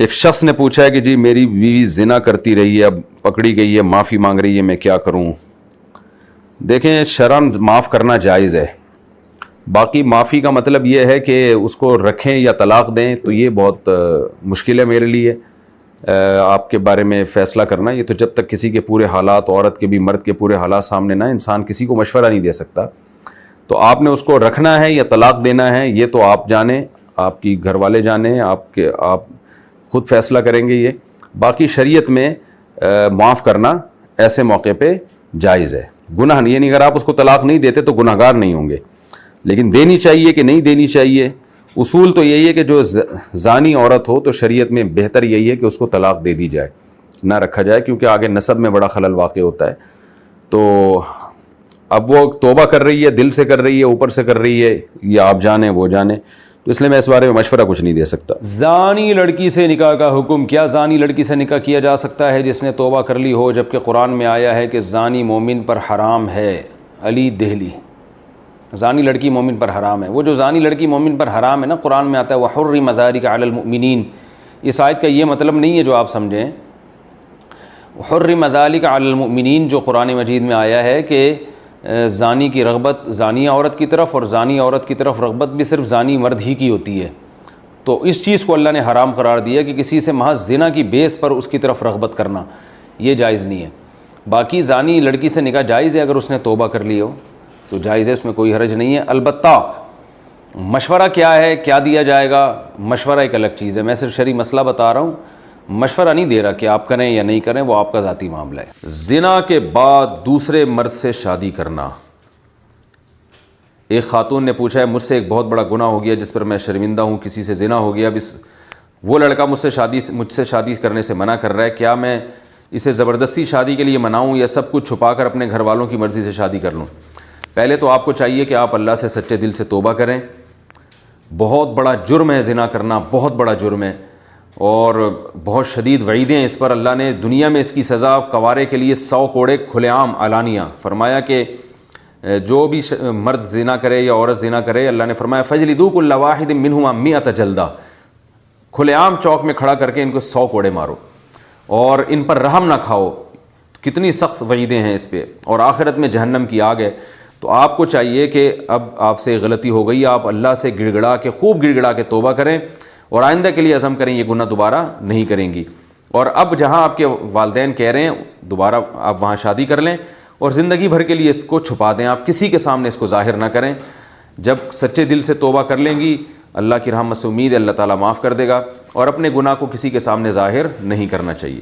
ایک شخص نے پوچھا ہے کہ جی میری بیوی زنا کرتی رہی ہے، اب پکڑی گئی ہے، معافی مانگ رہی ہے، میں کیا کروں؟ دیکھیں، شرعاً معاف کرنا جائز ہے، باقی معافی کا مطلب یہ ہے کہ اس کو رکھیں یا طلاق دیں تو یہ بہت مشکل ہے میرے لیے آپ کے بارے میں فیصلہ کرنا۔ یہ تو جب تک کسی کے پورے حالات، عورت کے بھی مرد کے پورے حالات سامنے نہ، انسان کسی کو مشورہ نہیں دے سکتا۔ تو آپ نے اس کو رکھنا ہے یا طلاق دینا ہے، یہ تو آپ جانیں، آپ کی گھر والے جانیں، آپ خود فیصلہ کریں گے۔ یہ باقی شریعت میں معاف کرنا ایسے موقع پہ جائز ہے، گناہ نہیں، یعنی اگر آپ اس کو طلاق نہیں دیتے تو گناہ گار نہیں ہوں گے، لیکن دینی چاہیے کہ نہیں دینی چاہیے۔ اصول تو یہی ہے کہ جو زانی عورت ہو تو شریعت میں بہتر یہی ہے کہ اس کو طلاق دے دی جائے، نہ رکھا جائے، کیونکہ آگے نسب میں بڑا خلل واقع ہوتا ہے۔ تو اب وہ توبہ کر رہی ہے، دل سے کر رہی ہے، اوپر سے کر رہی ہے، یا آپ جانیں وہ جانیں، تو اس لیے میں اس بارے میں مشورہ کچھ نہیں دے سکتا۔ زانی لڑکی سے نکاح کا حکم۔ کیا زانی لڑکی سے نکاح کیا جا سکتا ہے جس نے توبہ کر لی ہو، جبکہ قرآن میں آیا ہے کہ زانی مومن پر حرام ہے؟ علی دہلی۔ زانی لڑکی مومن پر حرام ہے، وہ جو زانی لڑکی مومن پر حرام ہے نا، قرآن میں آتا ہے وَحُرِّمَ ذَلِكَ عَلَى الْمُؤْمِنِينَ۔ اس آیت کا یہ مطلب نہیں ہے جو آپ سمجھیں، وَحُرِّمَ ذَلِكَ عَلَى الْمُؤْمِنِينَ جو قرآن مجید میں آیا ہے کہ زانی کی رغبت زانی عورت کی طرف، اور زانی عورت کی طرف رغبت بھی صرف زانی مرد ہی کی ہوتی ہے، تو اس چیز کو اللہ نے حرام قرار دیا کہ کسی سے محض زنا کی بیس پر اس کی طرف رغبت کرنا یہ جائز نہیں ہے۔ باقی زانی لڑکی سے نکاح جائز ہے، اگر اس نے توبہ کر لی ہو تو جائز ہے، اس میں کوئی حرج نہیں ہے۔ البتہ مشورہ کیا ہے، کیا دیا جائے گا، مشورہ ایک الگ چیز ہے، میں صرف شرعی مسئلہ بتا رہا ہوں، مشورہ نہیں دے رہا کہ آپ کریں یا نہیں کریں، وہ آپ کا ذاتی معاملہ ہے۔ زنا کے بعد دوسرے مرد سے شادی کرنا۔ ایک خاتون نے پوچھا ہے مجھ سے ایک بہت بڑا گناہ ہو گیا جس پر میں شرمندہ ہوں، کسی سے زنا ہو گیا، اب وہ لڑکا مجھ سے شادی کرنے سے منع کر رہا ہے، کیا میں اسے زبردستی شادی کے لیے مناؤں یا سب کچھ چھپا کر اپنے گھر والوں کی مرضی سے شادی کر لوں؟ پہلے تو آپ کو چاہیے کہ آپ اللہ سے سچے دل سے توبہ کریں۔ بہت بڑا جرم ہے زنا کرنا، بہت بڑا جرم ہے، اور بہت شدید وعیدیں ہیں اس پر۔ اللہ نے دنیا میں اس کی سزا کوارے کے لیے 100 کوڑے کھلے عام علانیہ فرمایا کہ جو بھی مرد زنا کرے یا عورت زنا کرے، اللہ نے فرمایا فَجْلِدُوا كُلَّ وَاحِدٍ مِّنْهُمَا 100 جلدہ، کھلے عام چوک میں کھڑا کر کے ان کو 100 کوڑے مارو، اور ان پر رحم نہ کھاؤ۔ کتنی سخت وعیدیں ہیں اس پہ، اور آخرت میں جہنم کی آگ ہے۔ تو آپ کو چاہیے کہ اب آپ سے غلطی ہو گئی، آپ اللہ سے گڑ گڑا کے، خوب گڑ گڑا کے توبہ کریں، اور آئندہ کے لیے عزم کریں یہ گناہ دوبارہ نہیں کریں گی۔ اور اب جہاں آپ کے والدین کہہ رہے ہیں دوبارہ آپ وہاں شادی کر لیں، اور زندگی بھر کے لیے اس کو چھپا دیں، آپ کسی کے سامنے اس کو ظاہر نہ کریں۔ جب سچے دل سے توبہ کر لیں گی، اللہ کی رحمت سے امید ہے اللہ تعالیٰ معاف کر دے گا، اور اپنے گناہ کو کسی کے سامنے ظاہر نہیں کرنا چاہیے۔